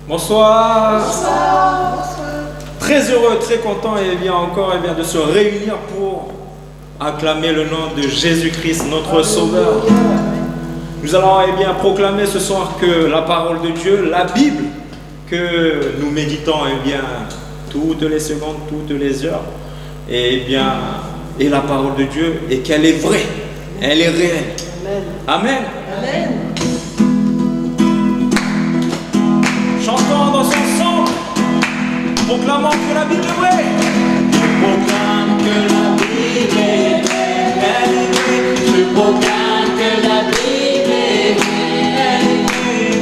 Bonsoir. Bonsoir. Très heureux, très content et bien encore de se réunir pour acclamer le nom de Jésus-Christ, notre Sauveur. Nous allons proclamer ce soir que la parole de Dieu, la Bible, que nous méditons toutes les secondes, toutes les heures, est la parole de Dieu et qu'elle est vraie, elle est réelle. Amen. Amen. Chantons dans ensemble, proclamant que la Bible est vraie. Je proclame que la Bible est vraie, elle est vraie. Je proclame que la Bible est vraie,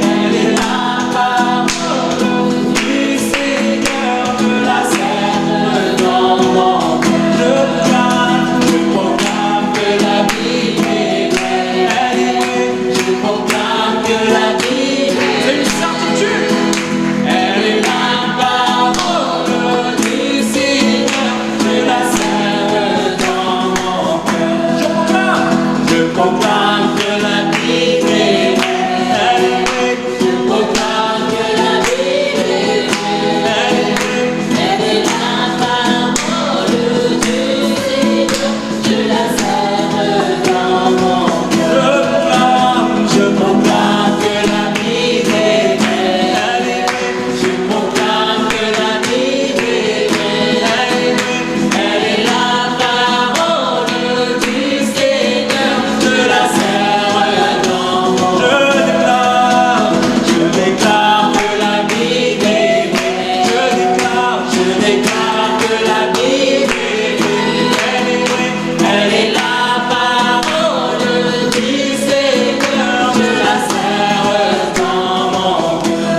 elle est la parole du Seigneur, je la serre dans mon cœur. Je proclame que la Bible est vraie, elle est vraie. Je proclame que la Bible est vraie. C'est une certitude. Elle est la parole du Seigneur, je la serre dans mon cœur. Je proclame que la Bible est vraie, elle est vraie. Je proclame que la Bible est vraie, elle est vraie. Elle est la parole du Seigneur, je la serre dans mon cœur. Je proclame que la Bible est vraie, elle est vraie. Je proclame que la Bible est vraie, elle est vraie. Elle est la parole du Seigneur, je la serre dans mon cœur. Je déclare que la Bible est vraie. Je déclare que la Bible est vraie, elle est vraie. Elle est la parole du Seigneur, je la serre dans mon cœur.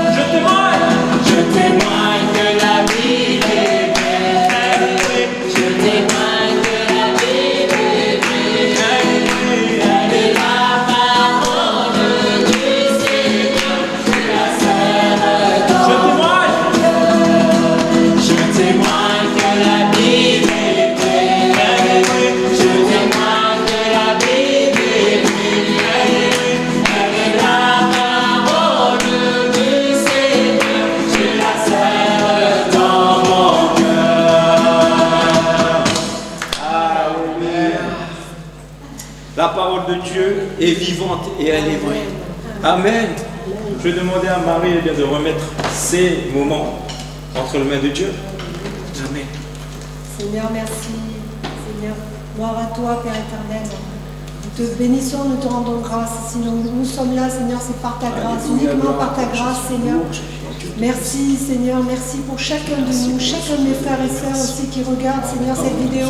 Je témoigne que la Bible est vraie, elle est vraie. Je témoigne que la Bible est vraie, elle est vraie. Elle est la parole du Seigneur, je la serre dans mon cœur. Je témoigne que la Bible est vraie, elle est vraie. Je témoigne que la Bible est vraie, elle est vraie. Elle est la parole du Seigneur, je la serre dans mon cœur. La parole de Dieu est vivante et elle est vraie. Amen. Je vais demander à Marie de remettre ces moments entre les mains de Dieu. Amen. Seigneur, merci. Seigneur, gloire à toi, Père éternel. Nous te bénissons, nous te rendons grâce. Si nous sommes là, Seigneur, c'est par ta grâce, uniquement par ta grâce, Seigneur. Merci, Seigneur, merci pour chacun de nous, chacun de mes frères et sœurs aussi qui regardent, Seigneur, cette vidéo.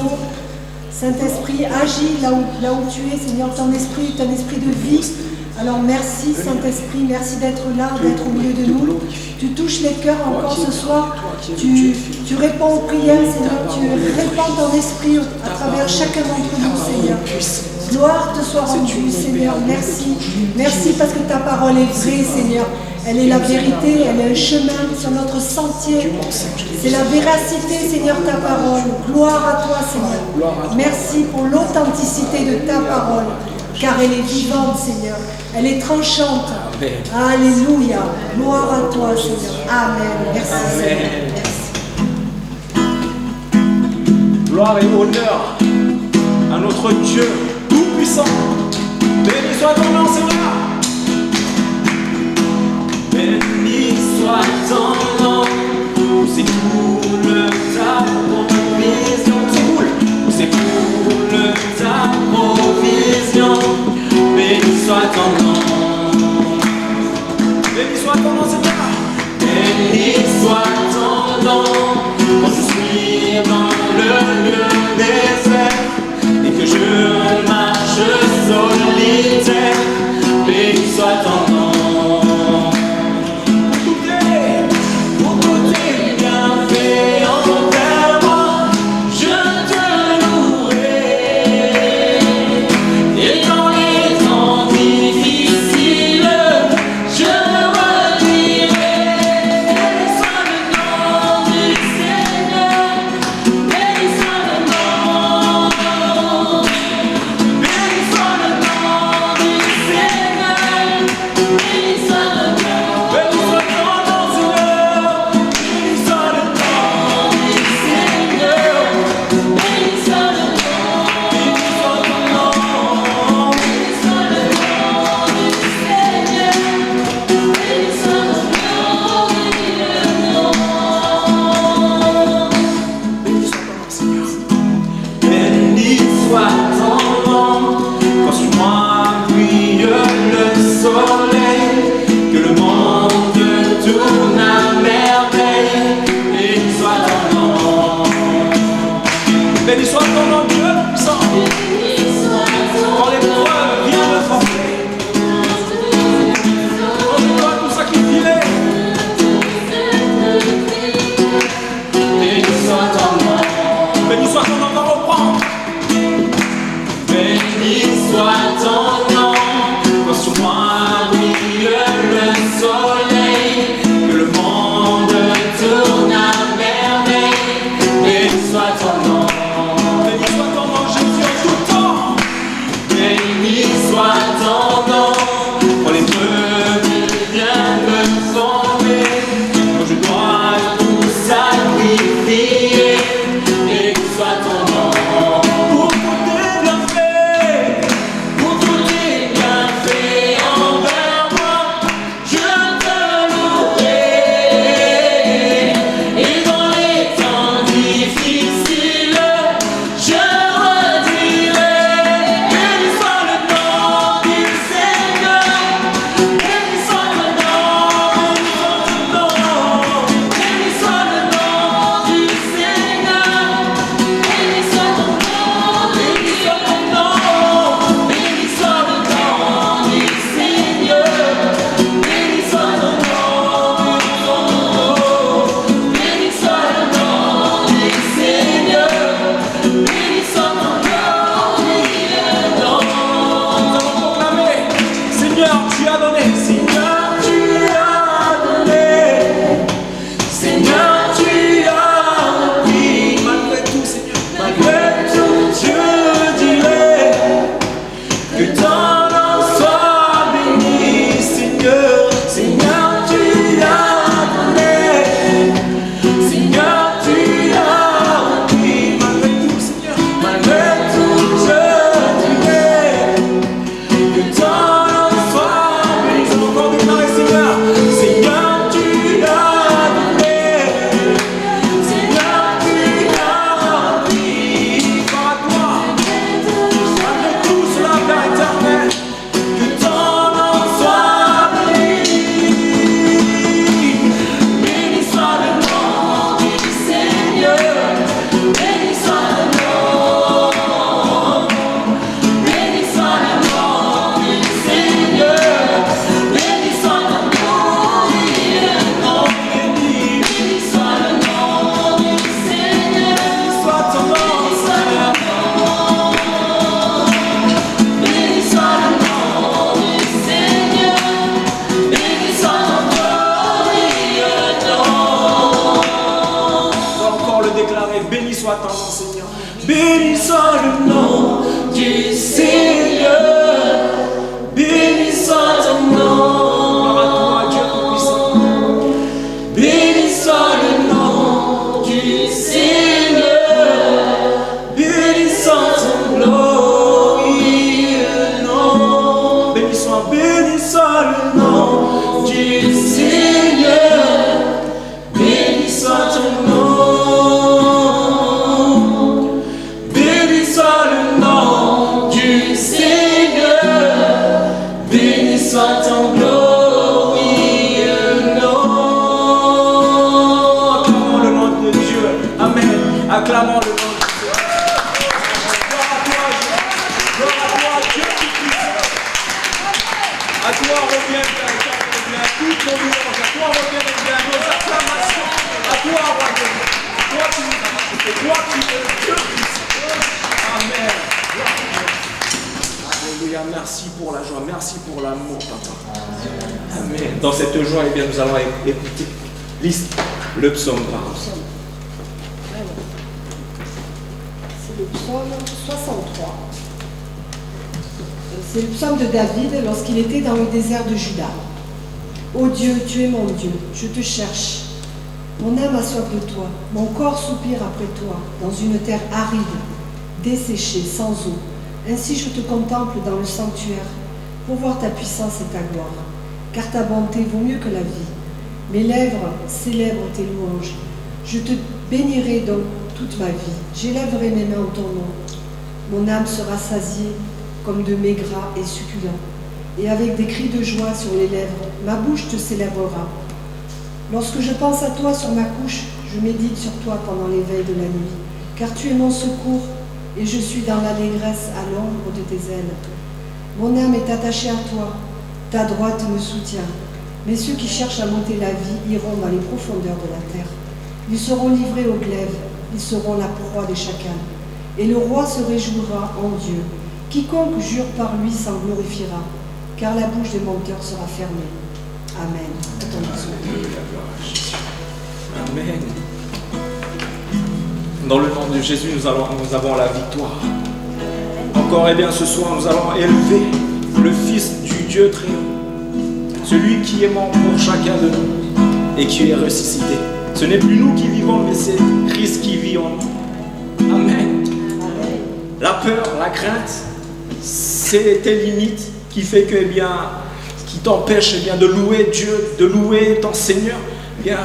Saint-Esprit, agis là où tu es, Seigneur, ton esprit est un esprit de vie. Alors merci Saint-Esprit, merci d'être là, d'être au milieu de nous. Tu touches les cœurs encore ce soir, tu réponds aux prières, Seigneur, tu répands ton esprit à travers chacun d'entre nous, Seigneur. Gloire te soit rendue, Seigneur, merci. Merci parce que ta parole est vraie, Seigneur. Elle est la vérité, elle est un chemin sur notre sentier. C'est la véracité, Seigneur, ta parole. Gloire à toi, Seigneur. Merci pour l'authenticité de ta parole, car elle est vivante, Seigneur. Elle est tranchante. Alléluia. Gloire à toi, Seigneur. Amen. Merci, Seigneur. Merci. Gloire et honneur à notre Dieu tout-puissant. Béni soit ton nom, Seigneur. Béni soit ton nom, où s'écoule ta provision, où s'écoule ta provision. Béni soit ton nom. Béni soit ton nom, Seigneur. Béni soit ton nom, quand je suis dans le lieu désert et que je marche solitaire. Béni soit ton nom. Pour tous tes bienfaits envers moi, je te louerai. Et dans les temps difficiles, je redirai. Béni soit le nom du Seigneur, béni soit le nom. Béni soit le nom du Seigneur. Bénissons le nom du Seigneur. Bénissons ton nom. Gloire à toi, Dieu Tout-Puissant. Bénissons le nom du Seigneur. Bénissons ton glorieux nom. Bénissons le nom du Seigneur. Bénissons ton nom. Bénissons le nom du Seigneur. Bénissons ton glorieux nom. Acclamons le nom de Dieu. Amen. Acclamons le nom de Dieu. Gloire à toi, Dieu. Gloire à toi, Dieu Tout-Puissant. À toi revient toute nos louanges. À toi revient nos acclamations. À toi, roi Dieu. Toi qui nous as rachetés. Toi qui es Dieu puissant. Amen. Alléluia. Merci pour la joie. Merci pour l'amour, papa. Amen. Dans cette joie, eh bien, nous allons écouter le psaume. C'est le psaume 63. C'est le psaume de David lorsqu'il était dans le désert de Juda. Ô Dieu, tu es mon Dieu, je te cherche. Mon âme a soif de toi, mon corps soupire après toi, dans une terre aride, desséchée, sans eau. Ainsi je te contemple dans le sanctuaire, pour voir ta puissance et ta gloire. Car ta bonté vaut mieux que la vie. Mes lèvres célèbrent tes louanges. Je te bénirai donc toute ma vie. J'élèverai mes mains en ton nom. Mon âme sera sasiée comme de mets gras et succulents. Et avec des cris de joie sur les lèvres, ma bouche te célébrera. Lorsque je pense à toi sur ma couche, je médite sur toi pendant l'éveil de la nuit. Car tu es mon secours, et je suis dans l'allégresse à l'ombre de tes ailes. Mon âme est attachée à toi, ta droite me soutient. Mais ceux qui cherchent à monter la vie iront dans les profondeurs de la terre. Ils seront livrés au glaive, ils seront la proie des chacals. Et le roi se réjouira en Dieu. Quiconque jure par lui s'en glorifiera, car la bouche des menteurs sera fermée. Amen. Amen. Dans le nom de Jésus, nous avons la victoire. Encore et bien ce soir, nous allons élever le Fils du Dieu très haut, celui qui est mort pour chacun de nous et qui est ressuscité. Ce n'est plus nous qui vivons, mais c'est Christ qui vit en nous. Amen. La peur, la crainte, c'est tes limites qui fait que, eh bien, qui t'empêche eh bien, de louer Dieu, de louer ton Seigneur. Eh bien,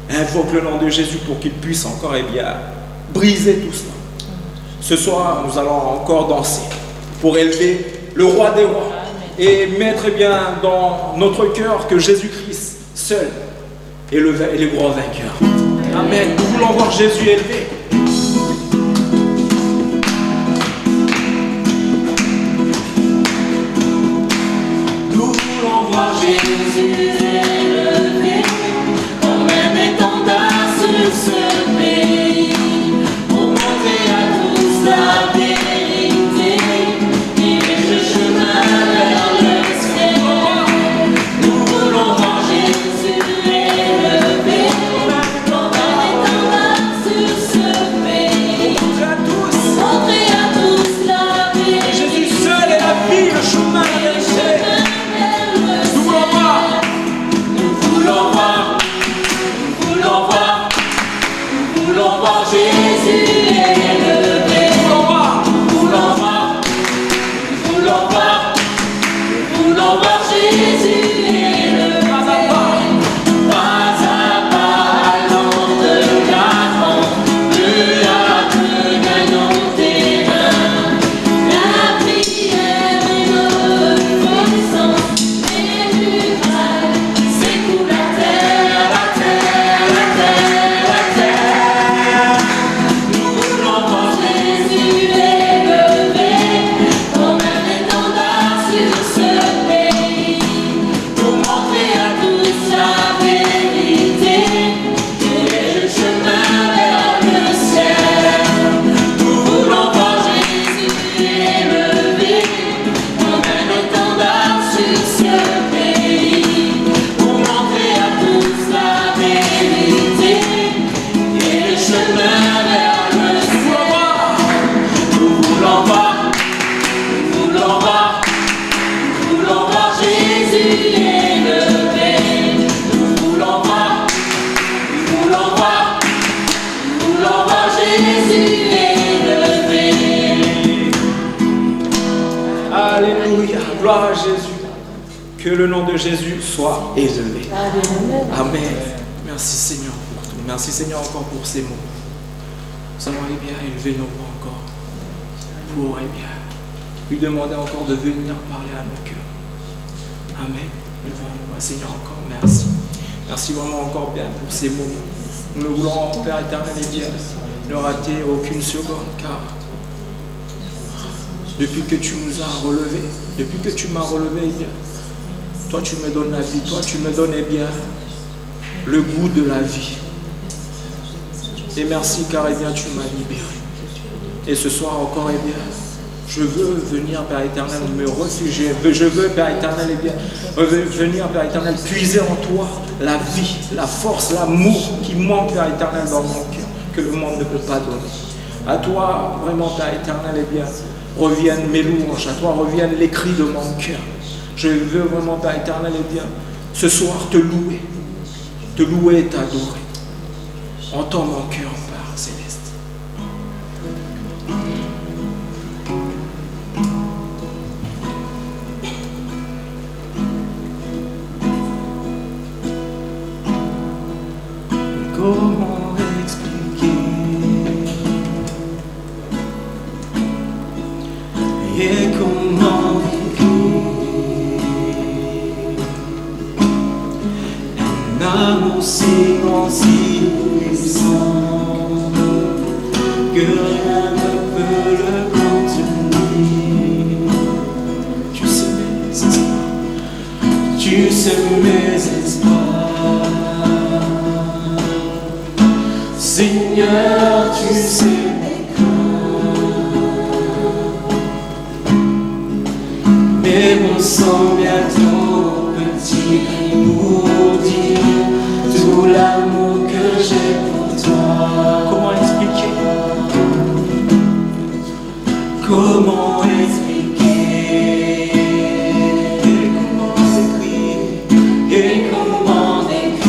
invoque le nom de Jésus pour qu'il puisse encore eh bien, briser tout cela. Ce soir, nous allons encore danser pour élever le roi des rois et mettre eh bien, dans notre cœur que Jésus-Christ seul est le grand vainqueur. Amen. Nous voulons voir Jésus élevé. Nous voulons voir Jésus élevé, comme un étendard sur ce pays, pour montrer à tous la vérité, il est le chemin vers le ciel. Nous voulons voir Jésus élevé, comme un étendard sur ce pays, pour montrer à tous la vérité. Jésus seul est la vie, le chemin, la vérité. Nous voulons voir Que le nom de Jésus soit élevé. Amen. Amen. Merci Seigneur pour tout. Merci Seigneur encore pour ces mots. Nous allons bien élever nos voix encore pour bien lui demander encore de venir parler à nos cœurs. Amen. Seigneur, encore merci. Merci vraiment encore bien pour ces moments. Nous ne voulons, Père éternel et bien, ne rater aucune seconde, car depuis que tu nous as relevés, depuis que tu m'as relevé, eh bien, toi tu me donnes la vie, toi tu me donnes eh bien, le goût de la vie. Et merci car eh bien, tu m'as libéré. Et ce soir encore, eh bien, je veux venir, Père éternel, me réfugier. Je veux, Père éternel, eh bien, venir, Père éternel, puiser en toi la vie, la force, l'amour qui manque, Père éternel, dans mon cœur, que le monde ne peut pas donner. À toi, vraiment, Père éternel, eh bien, reviennent mes louanges, à toi reviennent les cris de mon cœur. Je veux vraiment, Père éternel, eh bien, ce soir te louer et t'adorer. Entends mon cœur, Père céleste. Comment expliquer et comment écrire un amour si grand, si puissant que rien ne peut le contenir. Tu sais mes espoirs, tu sais mes espoirs. Seigneur, tu sais mes craintes, mais mon sang bien trop petit pour dire tout l'amour que j'ai pour toi. Comment expliquer? Comment expliquer? Et comment écrire? Et comment écrire?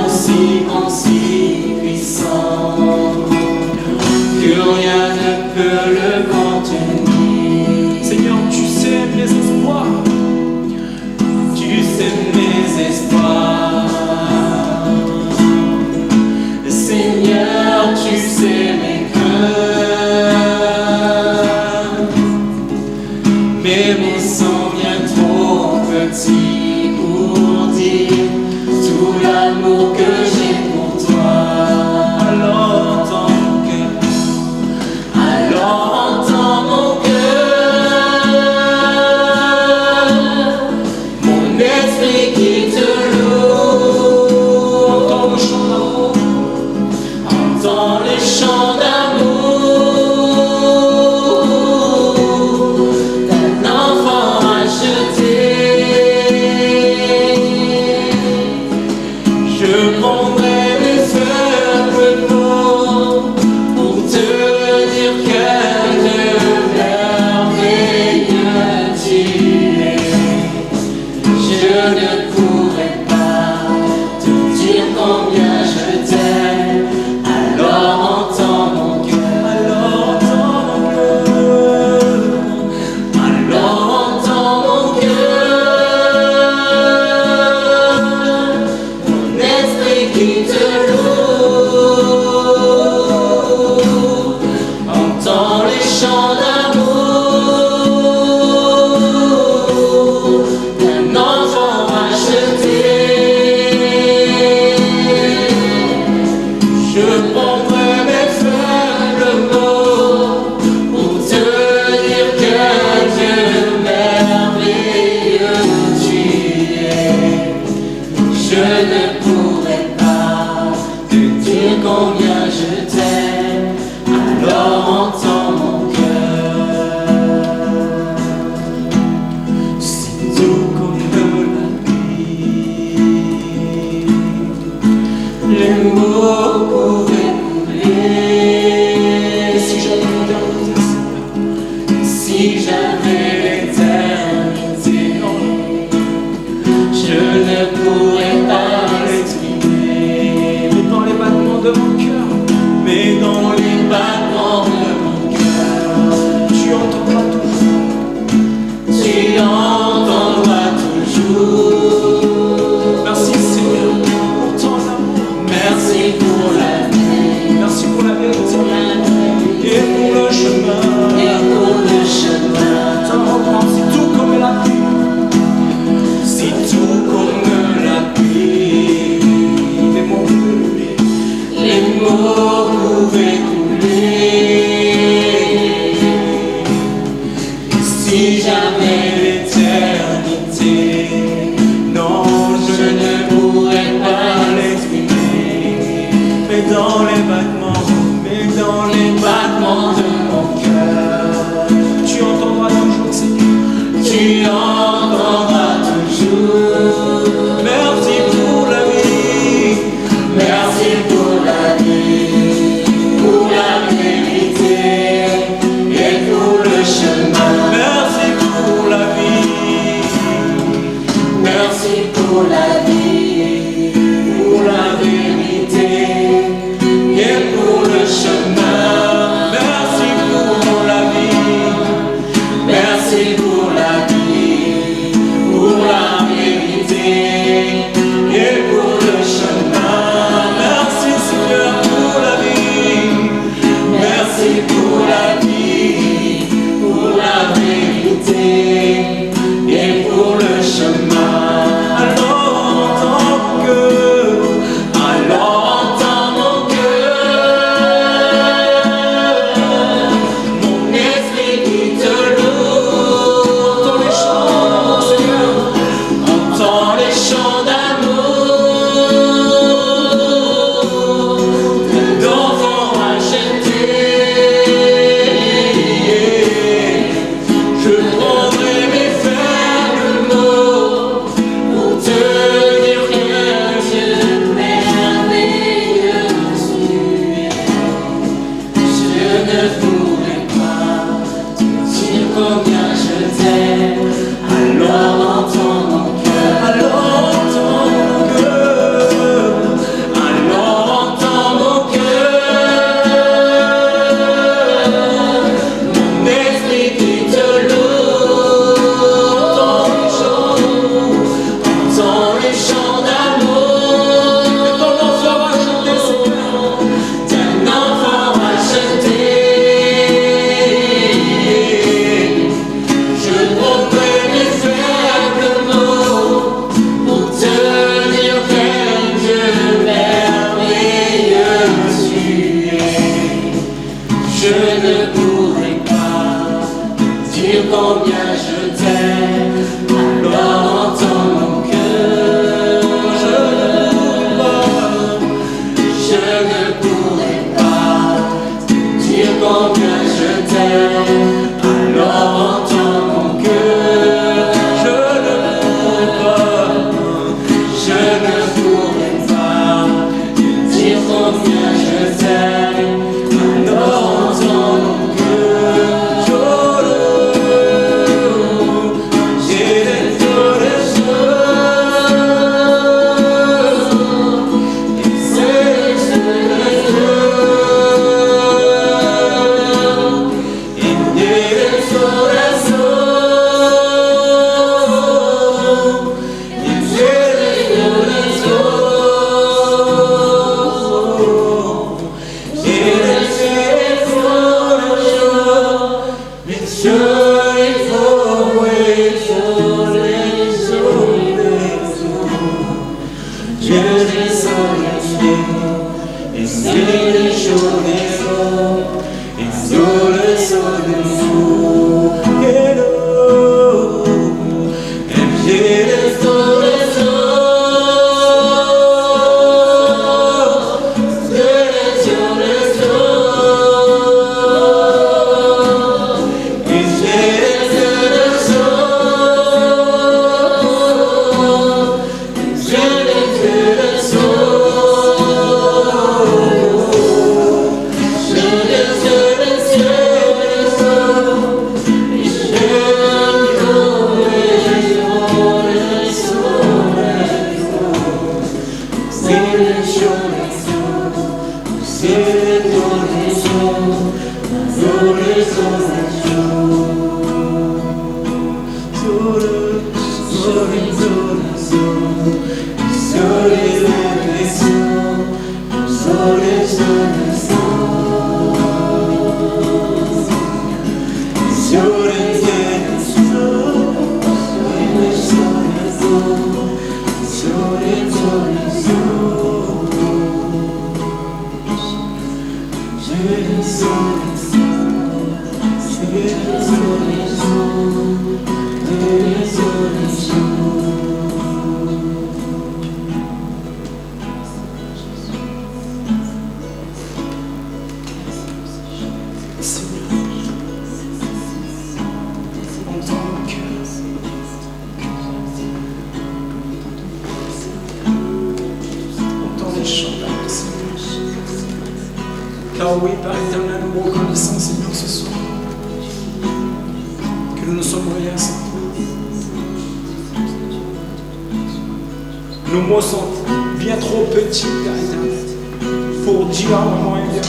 Si grand, si puissant, que rien ne peut le contenir. Seigneur, tu sais mes espoirs, tu sais mes espoirs. Seigneur, tu sais mes craintes, mais mon sang bien trop petit pour dire tout l'amour que j'ai pour toi. Alors entends mon cœur, alors entends mon cœur, mon esprit qui te loue. Entends le chant d'amour, entends le chant d'amour d'un enfant racheté. pour la vie, pour la vérité et pour le chemin. Merci pour la vie, merci pour la vie, pour la vérité et pour le chemin. Merci Seigneur pour la vie, merci pour la vie, pour la vérité et pour le chemin. Alors entends mon cœur, mon esprit qui te loue. Entends les chants, Seigneur, entends les chants d'amour d'enfants rachetés. Je prendrai mes faibles mots pour te dire que Dieu merveilleux tu es. Je ne pourrai pas te dire combien je t'aime. Alors entends mon cœur, alors entends mon cœur, alors entends mon cœur, mon esprit qui te loue. Entends les chants d'amour d'un enfant racheté. Je prendrai mes faibles mots pour te dire que Dieu merveilleux tu es. Je ne pourrai pas dire combien je t'aime. Alors entends mon cœur. Je ne pourrai pas dire combien je t'aime. Alors entends mon cœur. Je ne pourrai pas dire combien je t'aime. Alors entends mon cœur. Car oui, Père éternel, nous vous reconnaissons, Seigneur, ce soir, que nous ne sommes rien sans toi. Nos mots sont bien trop petits, Père éternel, pour dire vraiment et bien,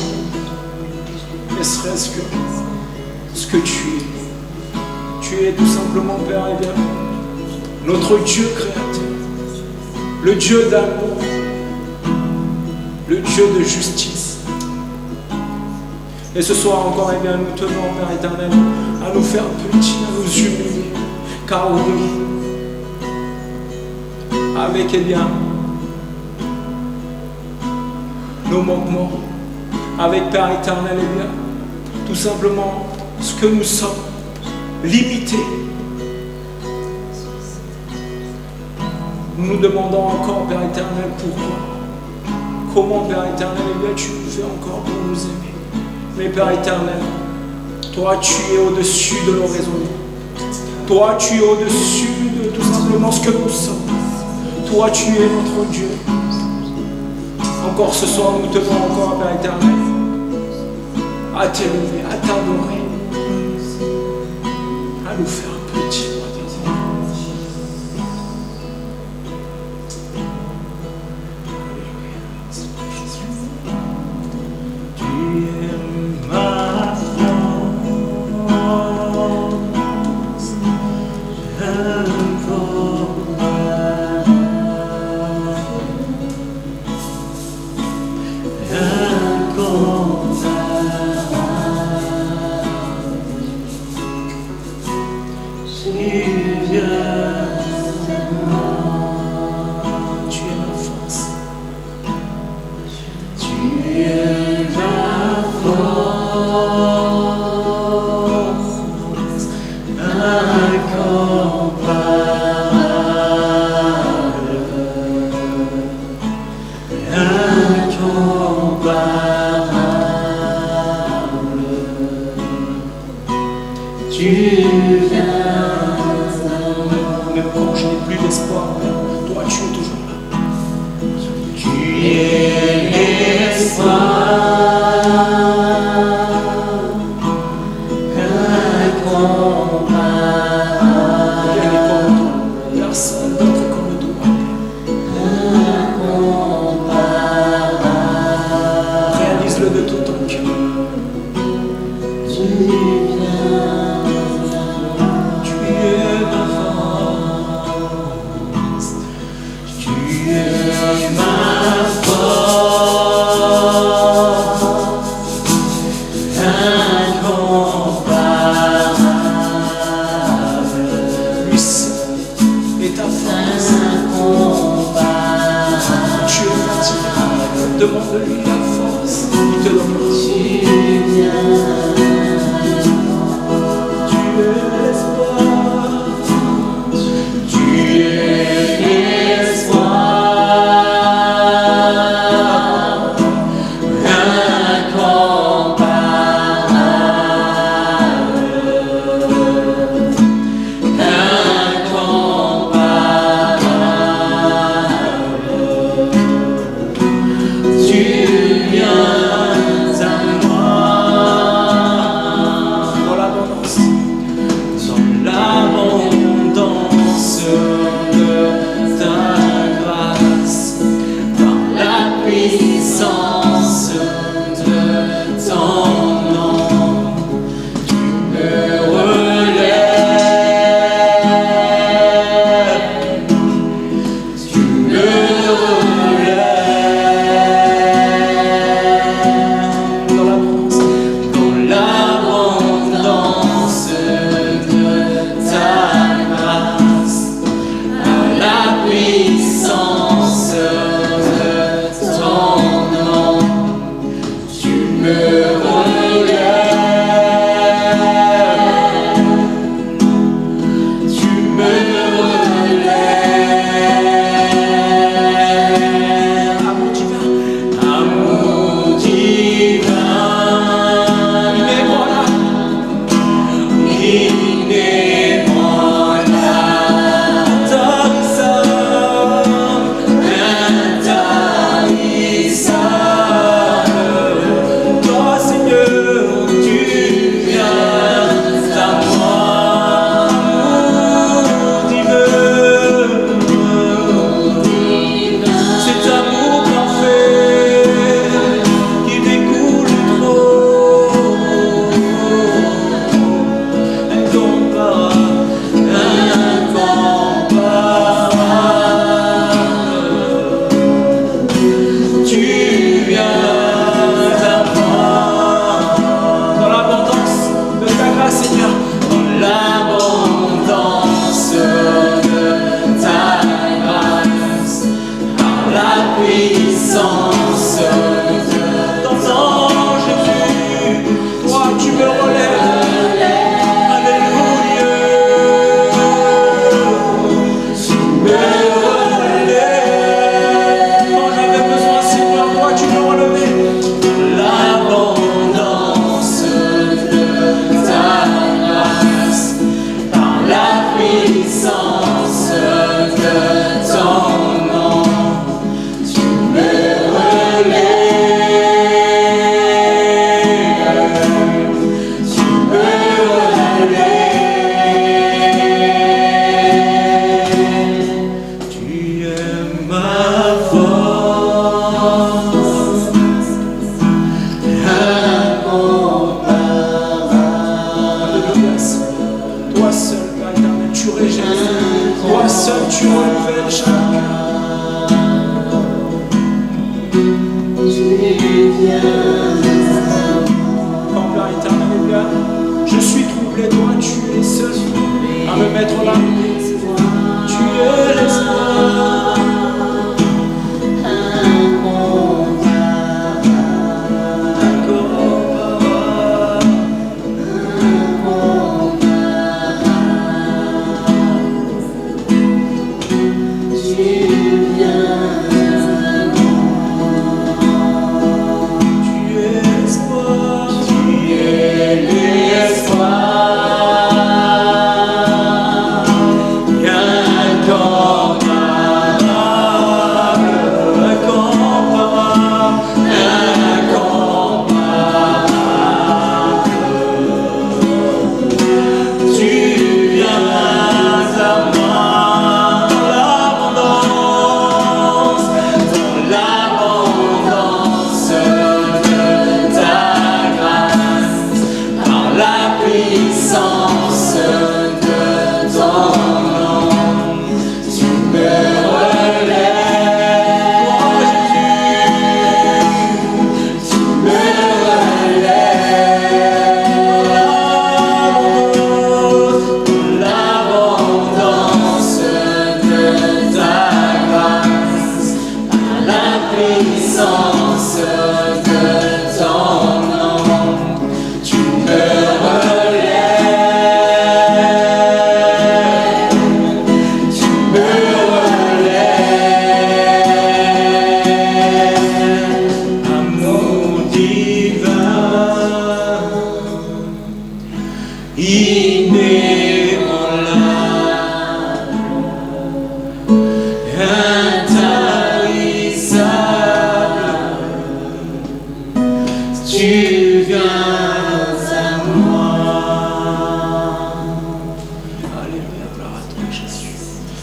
ne serait-ce que ce que tu es. Tu es tout simplement, Père et bien, notre Dieu créateur, le Dieu d'amour, le Dieu de justice. Et ce soir encore, eh bien, nous tenons, Père éternel, à nous faire petits, à nous humilier, car oui, avec, eh bien, nos manquements, avec, Père éternel, eh bien, tout simplement, ce que nous sommes, limités. Nous nous demandons encore, Père éternel, pourquoi. Comment, Père éternel, eh bien, tu nous fais encore pour nous aimer. Mais Père éternel, toi tu es au-dessus de nos raisonnements. Toi tu es au-dessus de tout simplement ce que nous sommes. Toi tu es notre Dieu. Encore ce soir nous tenons encore, Père éternel, à t'élever, à t'adorer, à nous faire petits. Même quand je n'ai plus d'espoir, toi tu es toujours là. Tu es l'espoir, incomparable. Personne d'autre comme toi. Incomparable. Réalise-le de tout ton cœur. Demande-lui la force, il te donnera. Tu es l'espoir, tu es l'espoir, incomparable. Tu viens à moi. tu renouvelles chaque cœur. Mon Père éternel et bien, je suis troublé, toi tu es seul à me mettre la paix. Tu es l'espoir.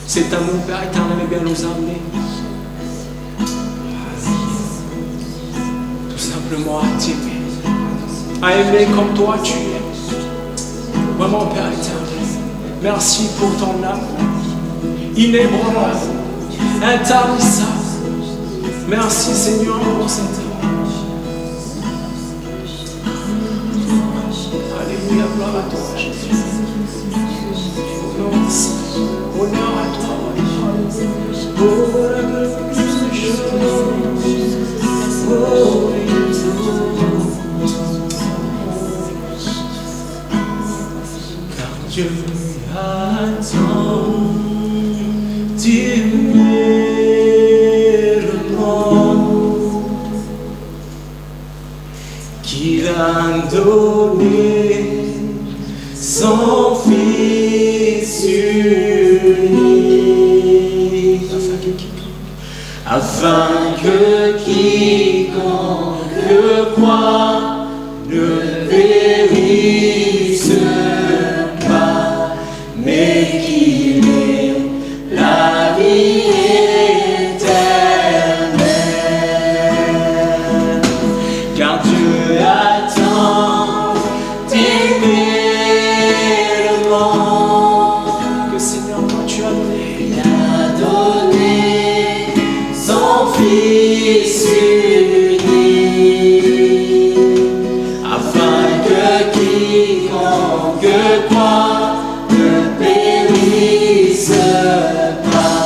Cet amour, Père éternel, est bien nous amener tout simplement à t'aimer, à aimer comme toi tu es. Vraiment, Père éternel, merci pour ton amour inébranlable, intarissable. Merci Seigneur pour cet amour. Alléluia, gloire à toi Jésus. Honneur à toi. Oh, la glorification des choses. Oh, car Dieu attend d'aimer le monde qu'il a donné son Fils unique, afin que quiconque croit ne périsse pas, mais qu'il ait la vie éternelle. Car Dieu attend d'aimer le monde que Seigneur toi tu as donné. Il a donné son Fils unique, afin que quiconque croit ne périsse pas,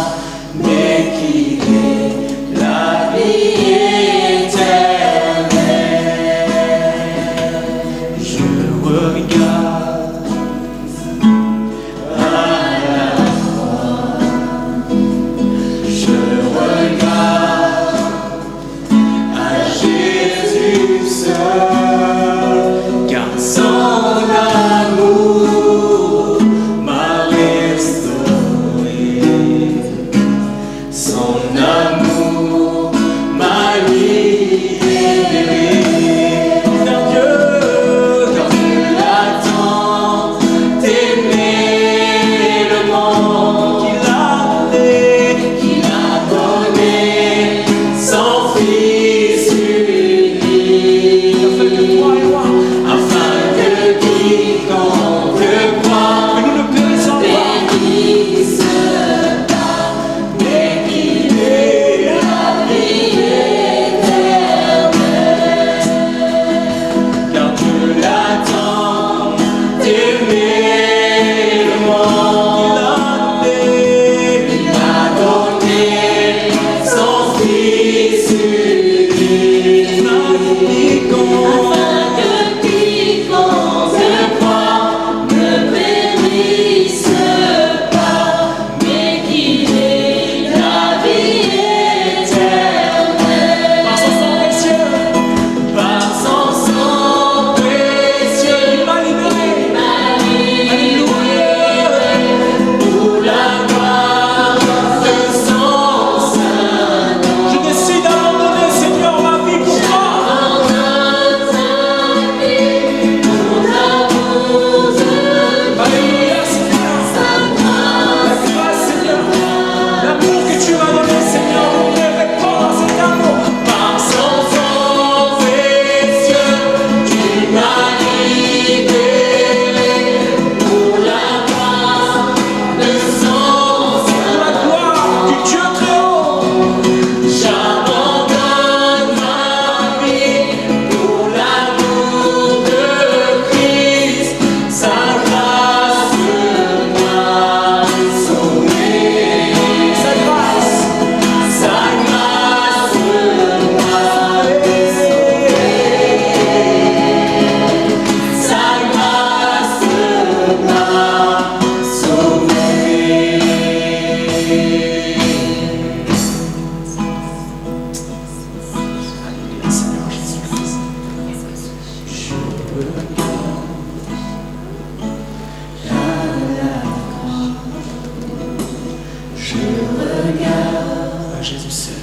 À Jésus seul.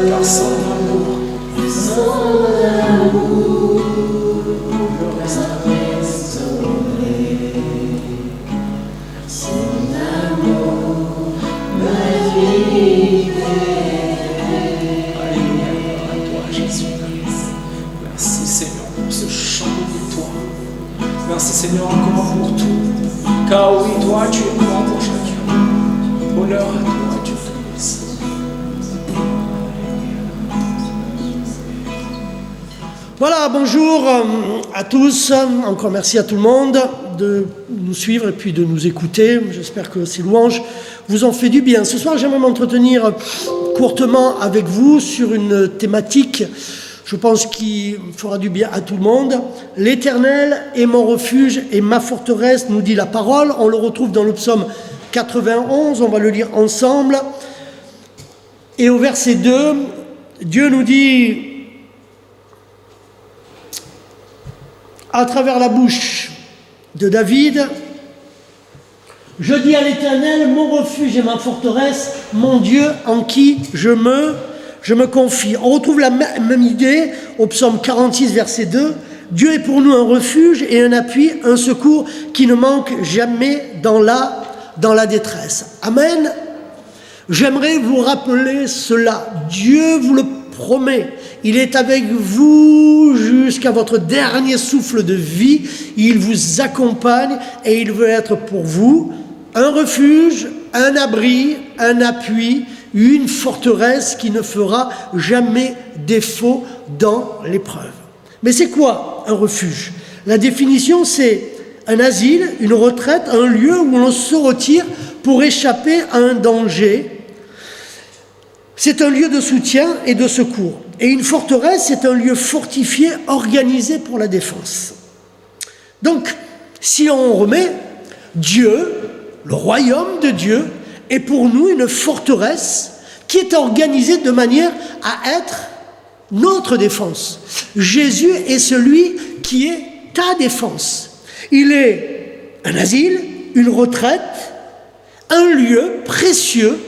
Car sans amour, le reste merci Seigneur pour ce chant de toi. Merci Seigneur encore pour tout. Car oui, toi tu es grand pour chacun. Honneur à toi, Dieu puissant. Voilà, bonjour à tous. Encore merci à tout le monde de nous suivre et puis de nous écouter. J'espère que ces louanges vous ont fait du bien. Ce soir, j'aimerais m'entretenir courtement avec vous sur une thématique, je pense, qui fera du bien à tout le monde. L'Éternel est mon refuge et ma forteresse, nous dit la parole. On le retrouve dans le psaume 91, on va le lire ensemble. Et au verset 2, Dieu nous dit, à travers la bouche de David, je dis à l'Éternel, mon refuge et ma forteresse, mon Dieu en qui je me confie. On retrouve la même idée au psaume 46, verset 2. Dieu est pour nous un refuge et un appui, un secours qui ne manque jamais dans la détresse. Amen. J'aimerais vous rappeler cela. Dieu vous le promet. Il est avec vous jusqu'à votre dernier souffle de vie. Il vous accompagne et il veut être pour vous un refuge, un abri, un appui, une forteresse qui ne fera jamais défaut dans l'épreuve. Mais c'est quoi un refuge? La définition, c'est un asile, une retraite, un lieu où l'on se retire pour échapper à un danger. C'est un lieu de soutien et de secours. Et une forteresse, c'est un lieu fortifié, organisé pour la défense. Donc, si on remet Dieu, le royaume de Dieu, est pour nous une forteresse qui est organisée de manière à être notre défense. Jésus est celui qui est ta défense. Il est un asile, une retraite, un lieu précieux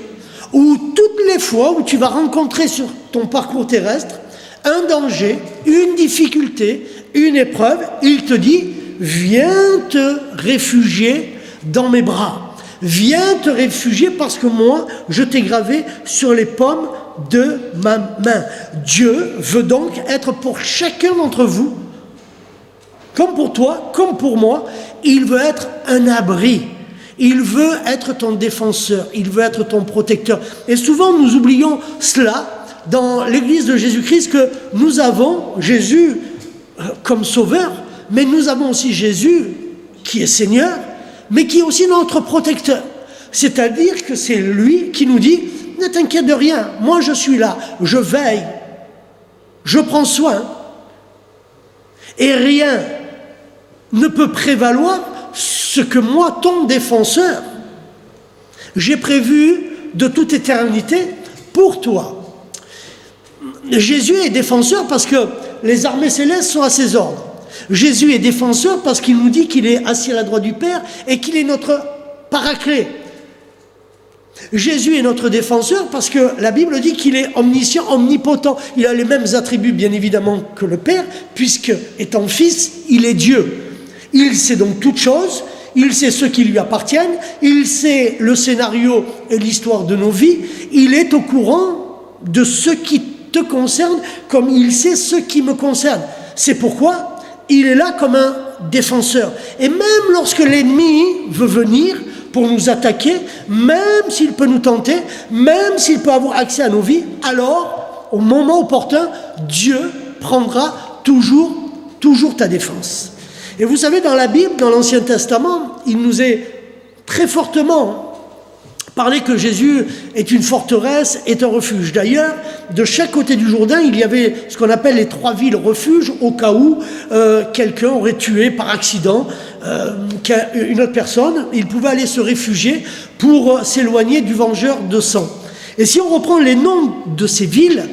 où toutes les fois où tu vas rencontrer sur ton parcours terrestre un danger, une difficulté, une épreuve, il te dit « Viens te réfugier dans mes bras. Viens te réfugier parce que moi, je t'ai gravé sur les paumes de ma main. » Dieu veut donc être pour chacun d'entre vous, comme pour toi, comme pour moi, il veut être un abri. Il veut être ton défenseur, il veut être ton protecteur. Et souvent, nous oublions cela dans l'Église de Jésus-Christ, que nous avons Jésus comme sauveur, mais nous avons aussi Jésus qui est Seigneur, mais qui est aussi notre protecteur. C'est-à-dire que c'est lui qui nous dit « Ne t'inquiète de rien, moi je suis là, je veille, je prends soin. » Et rien ne peut prévaloir ce que moi, ton défenseur, j'ai prévu de toute éternité pour toi. Jésus est défenseur parce que les armées célestes sont à ses ordres. Jésus est défenseur parce qu'il nous dit qu'il est assis à la droite du Père et qu'il est notre paraclet. Jésus est notre défenseur parce que la Bible dit qu'il est omniscient, omnipotent. Il a les mêmes attributs, bien évidemment, que le Père, puisque, étant Fils, il est Dieu. Il sait donc toutes choses, il sait ce qui lui appartiennent, il sait le scénario et l'histoire de nos vies, il est au courant de ce qui te concerne comme il sait ce qui me concerne. C'est pourquoi il est là comme un défenseur. Et même lorsque l'ennemi veut venir pour nous attaquer, même s'il peut nous tenter, même s'il peut avoir accès à nos vies, alors, au moment opportun, Dieu prendra toujours ta défense. Et vous savez, dans la Bible, dans l'Ancien Testament, il nous est très fortement parlé que Jésus est une forteresse, est un refuge. D'ailleurs, de chaque côté du Jourdain, il y avait ce qu'on appelle les 3 villes refuges, au cas où quelqu'un aurait tué par accident une autre personne. Il pouvait aller se réfugier pour s'éloigner du vengeur de sang. Et si on reprend les noms de ces villes,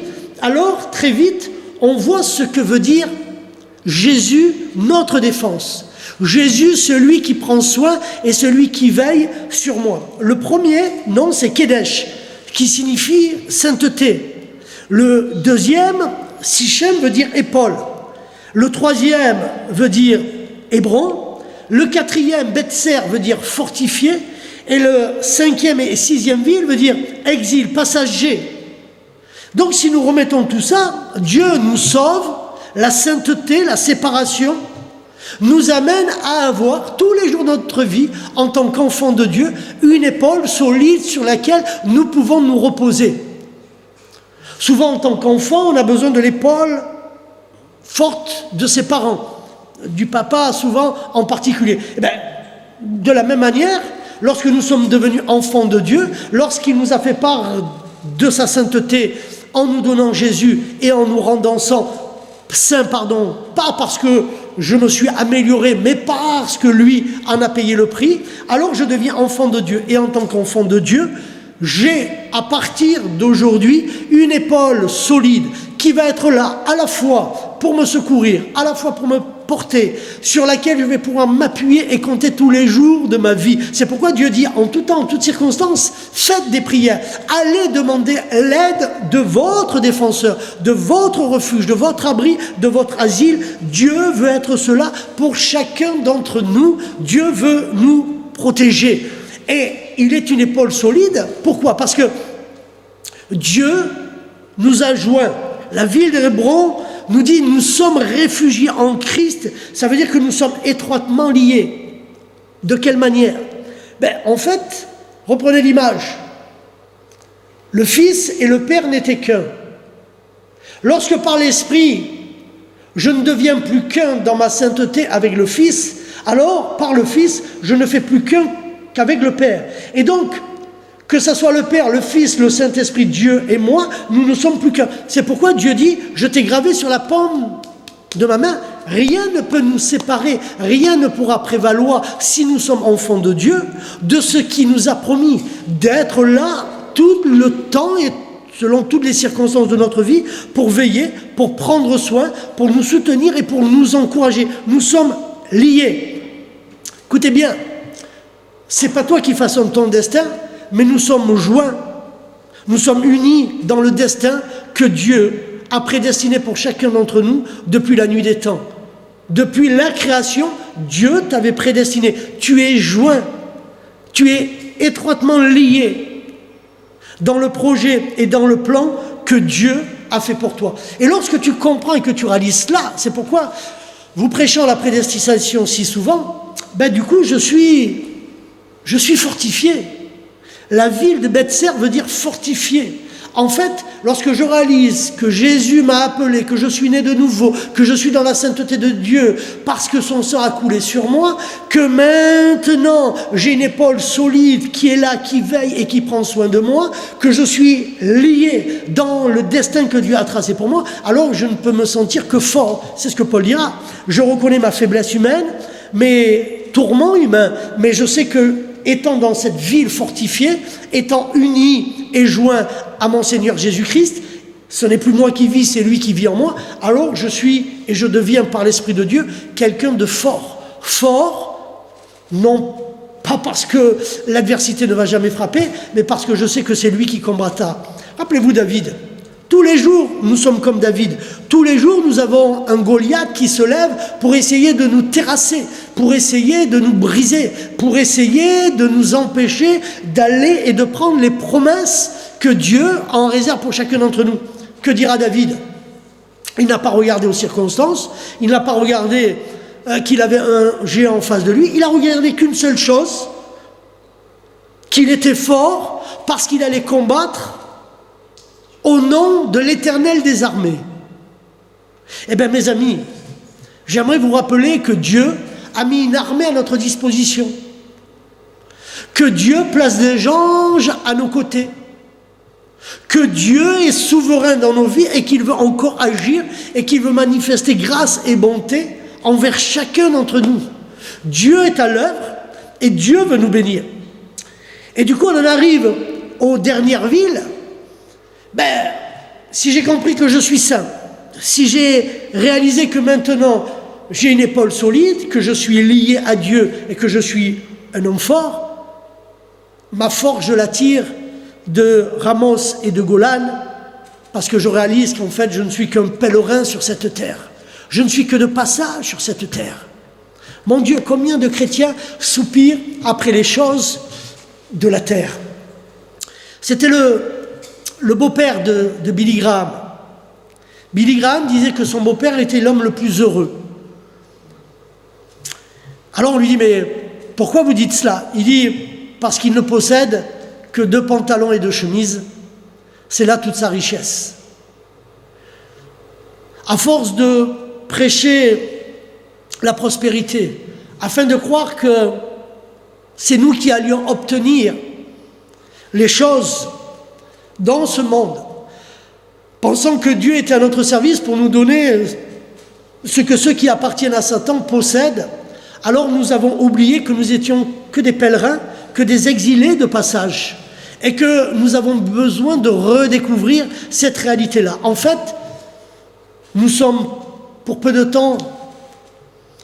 alors très vite, on voit ce que veut dire Jésus, notre défense. Jésus, celui qui prend soin et celui qui veille sur moi. Le premier nom, c'est Kedesh, qui signifie sainteté. Le deuxième, Sichem, veut dire épaule. Le troisième veut dire Hébron. Le quatrième, Betser, veut dire fortifié. Et le cinquième et sixième ville veut dire exil, passager. Donc si nous remettons tout ça, Dieu nous sauve, la sainteté, la séparation, nous amène à avoir tous les jours de notre vie, en tant qu'enfant de Dieu, une épaule solide sur laquelle nous pouvons nous reposer. Souvent, en tant qu'enfant, on a besoin de l'épaule forte de ses parents, du papa souvent en particulier. Et bien, de la même manière, lorsque nous sommes devenus enfants de Dieu, lorsqu'il nous a fait part de sa sainteté en nous donnant Jésus et en nous rendant saints, pas parce que je me suis amélioré, mais parce que lui en a payé le prix, alors je deviens enfant de Dieu. Et en tant qu'enfant de Dieu, j'ai, à partir d'aujourd'hui, une épaule solide qui va être là, à la fois pour me secourir, à la fois pour me porter, sur laquelle je vais pouvoir m'appuyer et compter tous les jours de ma vie. C'est pourquoi Dieu dit, en tout temps, en toutes circonstances, faites des prières. Allez demander l'aide de votre défenseur, de votre refuge, de votre abri, de votre asile. Dieu veut être cela pour chacun d'entre nous. Dieu veut nous protéger. Et il est une épaule solide. Pourquoi? Parce que Dieu nous a joints. La ville d'Hébron nous dit nous sommes réfugiés en Christ. Ça veut dire que nous sommes étroitement liés. De quelle manière? En fait, reprenez l'image. Le Fils et le Père n'étaient qu'un. Lorsque par l'Esprit, je ne deviens plus qu'un dans ma sainteté avec le Fils, alors par le Fils, je ne fais plus qu'un qu'avec le Père. Et donc, que ce soit le Père, le Fils, le Saint-Esprit, Dieu et moi, nous ne sommes plus qu'un. C'est pourquoi Dieu dit, je t'ai gravé sur la paume de ma main. Rien ne peut nous séparer, rien ne pourra prévaloir, si nous sommes enfants de Dieu, de ce qui nous a promis, d'être là tout le temps et selon toutes les circonstances de notre vie, pour veiller, pour prendre soin, pour nous soutenir et pour nous encourager. Nous sommes liés. Écoutez bien, c'est pas toi qui façonnes ton destin, mais nous sommes joints, nous sommes unis dans le destin que Dieu a prédestiné pour chacun d'entre nous depuis la nuit des temps. Depuis la création, Dieu t'avait prédestiné. Tu es joint, tu es étroitement lié dans le projet et dans le plan que Dieu a fait pour toi. Et lorsque tu comprends et que tu réalises cela, c'est pourquoi, vous prêchant la prédestination si souvent, du coup je suis fortifié. La ville de Betser veut dire fortifié. En fait, lorsque je réalise que Jésus m'a appelé, que je suis né de nouveau, que je suis dans la sainteté de Dieu, parce que son sang a coulé sur moi, que maintenant j'ai une épaule solide qui est là, qui veille et qui prend soin de moi, que je suis lié dans le destin que Dieu a tracé pour moi, alors je ne peux me sentir que fort. C'est ce que Paul dira. Je reconnais ma faiblesse humaine, mes tourments humains, mais je sais que étant dans cette ville fortifiée, étant uni et joint à mon Seigneur Jésus-Christ, ce n'est plus moi qui vis, c'est lui qui vit en moi, alors je suis et je deviens par l'Esprit de Dieu quelqu'un de fort. Fort, non pas parce que l'adversité ne va jamais frapper, mais parce que je sais que c'est lui qui combattra. Rappelez-vous David. Tous les jours, nous sommes comme David. Tous les jours, nous avons un Goliath qui se lève pour essayer de nous terrasser, pour essayer de nous briser, pour essayer de nous empêcher d'aller et de prendre les promesses que Dieu en réserve pour chacun d'entre nous. Que dira David? Il n'a pas regardé aux circonstances, il n'a pas regardé qu'il avait un géant en face de lui, il a regardé qu'une seule chose, qu'il était fort parce qu'il allait combattre au nom de l'Éternel des armées. Eh bien, mes amis, j'aimerais vous rappeler que Dieu a mis une armée à notre disposition, que Dieu place des anges à nos côtés, que Dieu est souverain dans nos vies et qu'il veut encore agir et qu'il veut manifester grâce et bonté envers chacun d'entre nous. Dieu est à l'œuvre et Dieu veut nous bénir. Et du coup, on en arrive aux dernières villes. Si j'ai compris que je suis saint, si j'ai réalisé que maintenant j'ai une épaule solide, que je suis lié à Dieu et que je suis un homme fort, ma force, je la tire de Ramos et de Golan, parce que je réalise qu'en fait, je ne suis qu'un pèlerin sur cette terre. Je ne suis que de passage sur cette terre. Mon Dieu, combien de chrétiens soupirent après les choses de la terre. C'était le beau-père de Billy Graham. Billy Graham disait que son beau-père était l'homme le plus heureux. Alors on lui dit, mais pourquoi vous dites cela? Il dit, parce qu'il ne possède que 2 pantalons et 2 chemises. C'est là toute sa richesse. À force de prêcher la prospérité, afin de croire que c'est nous qui allions obtenir les choses dans ce monde, pensant que Dieu était à notre service pour nous donner ce que ceux qui appartiennent à Satan possèdent, alors nous avons oublié que nous étions que des pèlerins, que des exilés de passage, et que nous avons besoin de redécouvrir cette réalité-là. En fait, nous sommes pour peu de temps,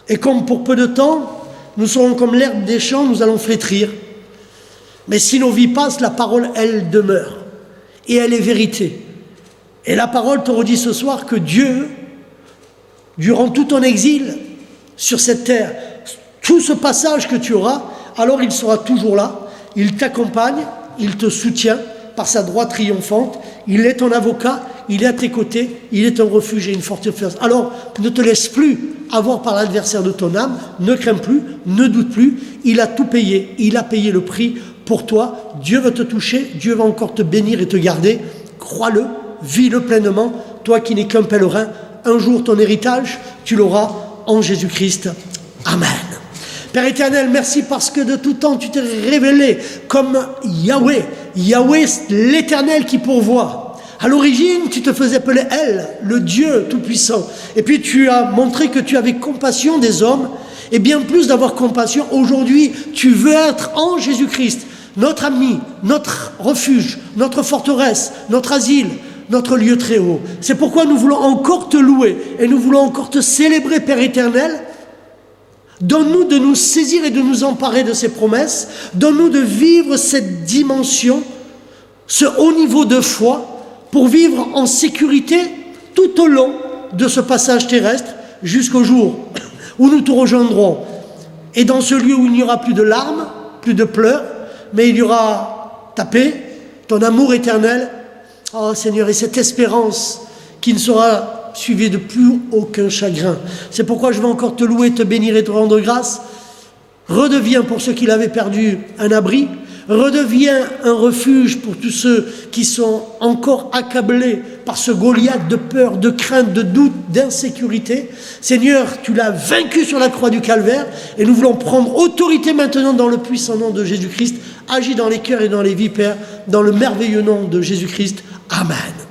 et comme pour peu de temps, nous serons comme l'herbe des champs, nous allons flétrir. Mais si nos vies passent, la parole, elle demeure. Et elle est vérité. Et la parole te redit ce soir que Dieu, durant tout ton exil sur cette terre, tout ce passage que tu auras, alors il sera toujours là, il t'accompagne, il te soutient par sa droite triomphante, il est ton avocat, il est à tes côtés, il est un refuge et une forteresse. Alors ne te laisse plus avoir par l'adversaire de ton âme, ne crains plus, ne doute plus, il a tout payé, il a payé le prix pour toi, Dieu va te toucher, Dieu va encore te bénir et te garder, crois-le, vis-le pleinement, toi qui n'es qu'un pèlerin, un jour ton héritage, tu l'auras en Jésus-Christ. Amen. Père éternel, merci parce que de tout temps tu t'es révélé comme Yahweh, Yahweh l'éternel qui pourvoit. À l'origine, tu te faisais appeler El, le Dieu tout-puissant. Et puis tu as montré que tu avais compassion des hommes, et bien plus d'avoir compassion, aujourd'hui, tu veux être en Jésus-Christ, notre ami, notre refuge, notre forteresse, notre asile, notre lieu très haut. C'est pourquoi nous voulons encore te louer, et nous voulons encore te célébrer, Père éternel. Donne-nous de nous saisir et de nous emparer de ces promesses. Donne-nous de vivre cette dimension, ce haut niveau de foi, pour vivre en sécurité tout au long de ce passage terrestre, jusqu'au jour où nous te rejoindrons. Et dans ce lieu où il n'y aura plus de larmes, plus de pleurs, mais il y aura ta paix, ton amour éternel. Oh Seigneur, et cette espérance qui ne sera suivie de plus aucun chagrin. C'est pourquoi je vais encore te louer, te bénir et te rendre grâce. Redeviens pour ceux qui l'avaient perdu un abri. Redeviens un refuge pour tous ceux qui sont encore accablés par ce Goliath de peur, de crainte, de doute, d'insécurité. Seigneur, tu l'as vaincu sur la croix du Calvaire et nous voulons prendre autorité maintenant dans le puissant nom de Jésus-Christ. Agis dans les cœurs et dans les vies, Père, dans le merveilleux nom de Jésus-Christ. Amen.